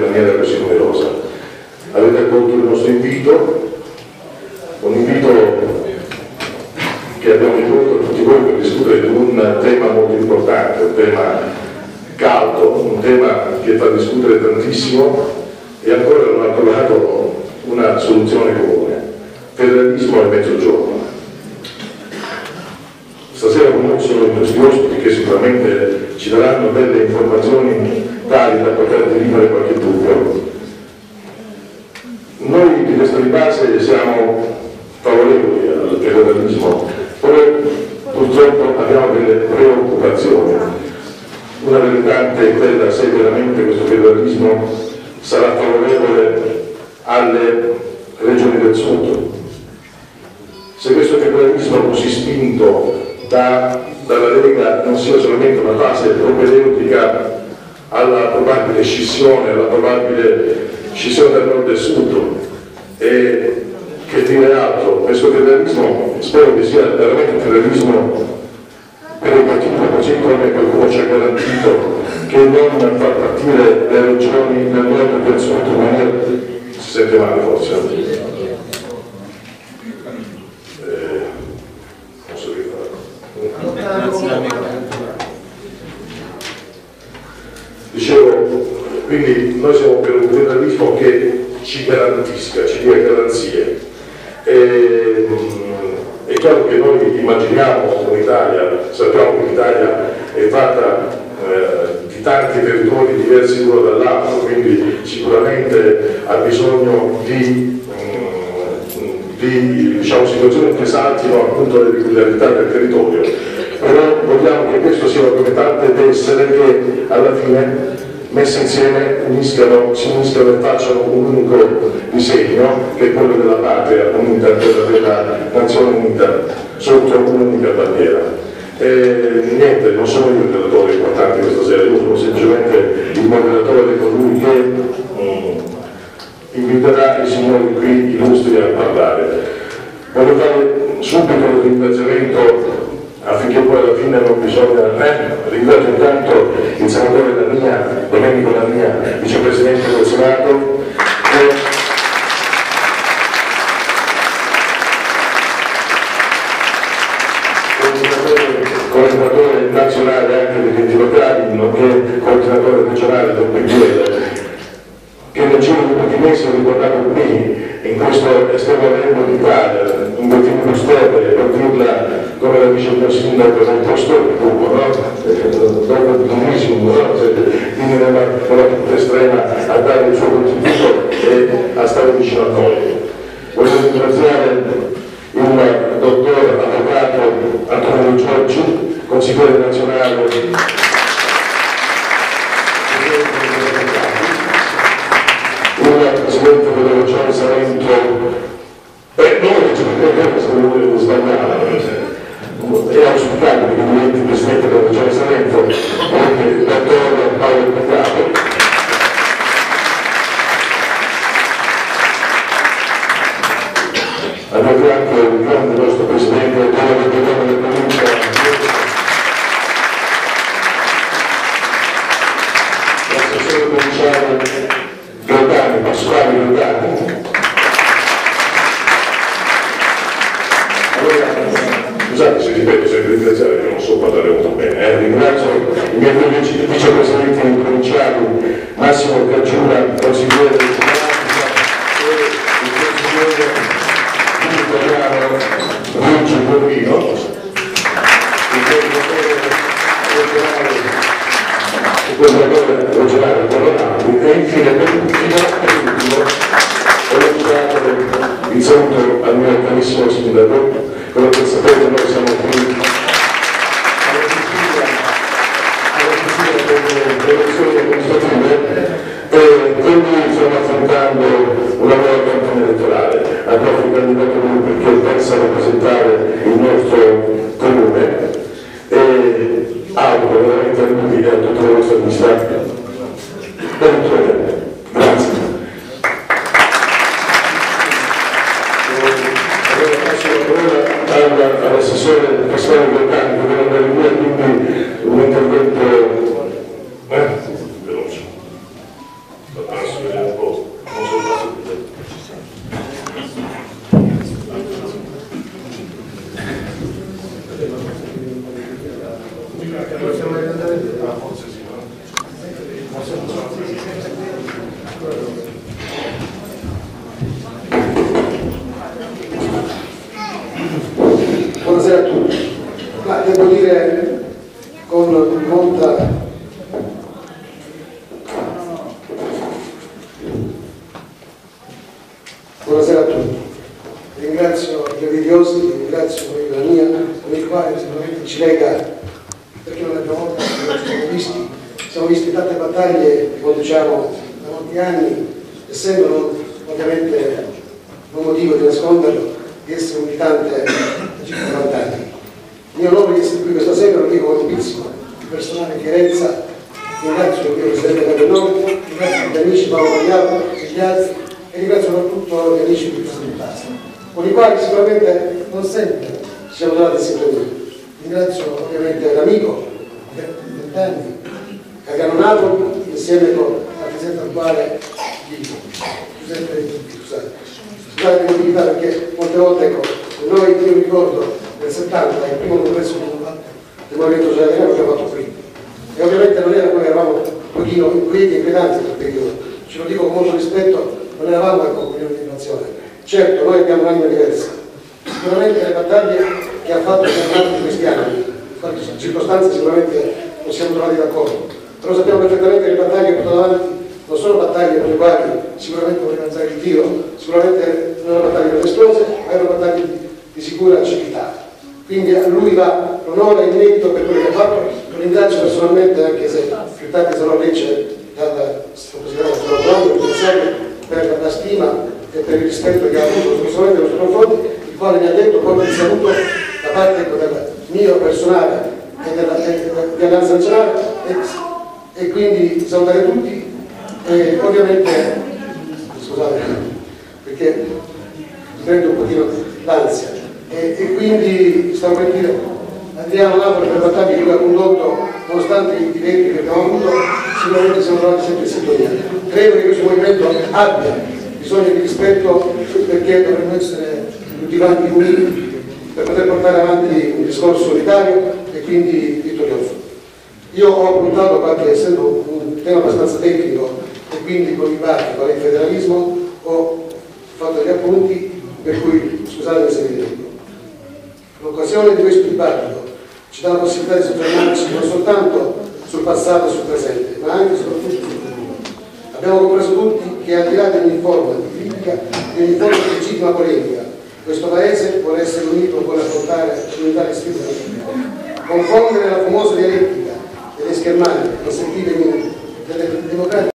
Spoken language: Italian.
maniera così numerosa. Avete accolto il nostro invito, un invito che abbiamo rivolto a tutti voi per discutere di un tema molto importante, un tema caldo, un tema che fa discutere tantissimo e ancora non ha trovato una soluzione comune: federalismo e mezzogiorno. Stasera con noi sono i nostri ospiti che sicuramente ci daranno delle informazioni tali da poter dirimere qualche dubbio. Noi di questa di base siamo favorevoli al federalismo, poi purtroppo abbiamo delle preoccupazioni. Una delle tante è quella se veramente questo federalismo sarà favorevole alle regioni del sud. Se questo federalismo così spinto dalla Lega non sia solamente una fase propedeutica alla probabile scissione, alla probabile scissione del nord e sud, e che dire altro, questo federalismo spero che sia veramente un federalismo per il partito, così come qualcuno ci ha garantito, che non fa partire le regioni del nord e del sud in maniera... si sente male forse? Non so che fare. Dicevo, quindi noi siamo per un federalismo che ci garantisca, ci dia garanzie. È chiaro che noi immaginiamo un'Italia, sappiamo che l'Italia è fatta di tanti territori diversi l'uno dall'altro, quindi sicuramente ha bisogno di diciamo, situazioni che saltino appunto le peculiarità del territorio, però vogliamo che questo sia come tante tessere che alla fine messe insieme si uniscano e facciano un unico disegno che è quello della patria unita, della nazione unita sotto un'unica bandiera. Niente, non sono io il relatore importante questa sera, io sono semplicemente il moderatore, colui che inviterà i signori qui illustri a parlare. Voglio fare subito un ringraziamento affinché poi alla fine non bisogna... ringrazio intanto il senatore Lamia, Domenico Lamia, vicepresidente del Senato, coordinatore nazionale anche degli enti locali, nonché coordinatore regionale del PDL, che nel giro di pochi mesi ho ricordato qui in questo estremo regno d'Italia, un Bettino Stelle, per dirla come la dice il sindaco del posto pubblico, no? Dopo il comunismo, no? Quindi nella tutta estrema a dare il suo contributo e a stare vicino a noi. Voglio ringraziare il dottor avvocato Antonio Giorgi, consigliere nazionale Presidente della Regione Salento, noi ci vediamo se non volevo sbagliare, è auspicabile che diventi Presidente della Regione Salento, anche il dottor Paolo Piccato. Abbiamo anche il grande nostro Presidente della provincia, l'assessore provinciale Pasquale Giordani. Allora, scusate se ripeto sempre ringraziare perché non so parlare molto bene, ringrazio i miei due vicepresidenti provinciali, Massimo Caggiura, consigliere del Senato, e il consigliere italiano Luigi Borrino, il coordinatore regionale Colorado, e infine per ultimo ho lasciato il saluto al mio carissimo sindaco. Come per sapere noi siamo qui alla Sicilia per le elezioni amministrative e quindi stiamo affrontando una nuova campagna elettorale. Abbiamo un candidato lui perché pensa rappresentare il nostro comune e auguro veramente a lui e a tutta la nostra amministrazione. Grazie. Allora passo la parola all'assessore Pasquale Giordani che deve andare via, quindi un intervento veloce. Buonasera a tutti. Ma devo dire con molta buonasera a tutti. Ringrazio gli invidiosi, ringrazio la mia, con il quale sicuramente ci lega, perché non è la prima volta che ci siamo visti tante battaglie che conduciamo da molti anni, essendo ovviamente non motivo di nasconderlo, di essere un militante da circa 40 anni. Il mio onore di essere qui questa sera lo dico con tantissima personale chiarezza. Ringrazio il mio Presidente Capellone, ringrazio gli amici Paolo Magliato e gli altri, e ringrazio soprattutto gli amici di Casa, con i quali sicuramente non sempre ci siamo trovati in sintonia. Ringrazio ovviamente l'amico di 20 anni, Cagano Napoli, insieme con la Presidente attuale di Giuseppe Scusate l'utilità perché molte volte, ecco, noi, io ricordo nel 70, il primo congresso del Movimento Sociale Italiano che abbiamo fatto prima. E ovviamente non era come eravamo un pochino inquieti e inquietanti in quel periodo. Ce lo dico con molto rispetto, non eravamo in comunione di nazione. Certo, noi abbiamo un'anima diversa. Sicuramente le battaglie che ha fatto Fernando in questi anni, in qualche circostanza sicuramente non siamo trovati d'accordo. Però sappiamo perfettamente che le battaglie che portato avanti non sono battaglie per le quali sicuramente voleva alzare il tiro, sicuramente non erano battaglie per esplose, ma erano battaglie di sicura civiltà. Quindi a lui va l'onore e il merito per quello che ha fatto. Lo ringrazio personalmente, anche se più tardi sarò legge dal per la stima e per il rispetto che ha avuto personalmente nei nostri confronti, il quale mi ha detto proprio di saluto da parte del mio personale e di Alleanza Nazionale, e quindi salutare tutti e ovviamente scusate perché mi prendo un pochino l'ansia e quindi stavo per dire andiamo a Napoli per battaglie che lui ha condotto nonostante i diletti che abbiamo avuto. Sicuramente siamo trovati sempre in sintonia. Credo che questo movimento abbia bisogno di rispetto perché dovremmo essere tutti quanti uniti per poter portare avanti un discorso unitario e quindi vittorioso. Io ho puntato, qualche, essendo un tema abbastanza tecnico e quindi con i batti, con il federalismo, ho fatto gli appunti per cui, scusate se vi dico, l'occasione di questo dibattito ci dà la possibilità di soffermarci non soltanto sul passato e sul presente, ma anche e soprattutto sul futuro. Abbiamo compreso tutti che al di là di ogni forma di critica, di ogni forma di legittima polemica, questo Paese vuole essere unito, vuole affrontare l'unità di spirito della vita. Confondere la famosa dialettica delle schermate consentite delle democratiche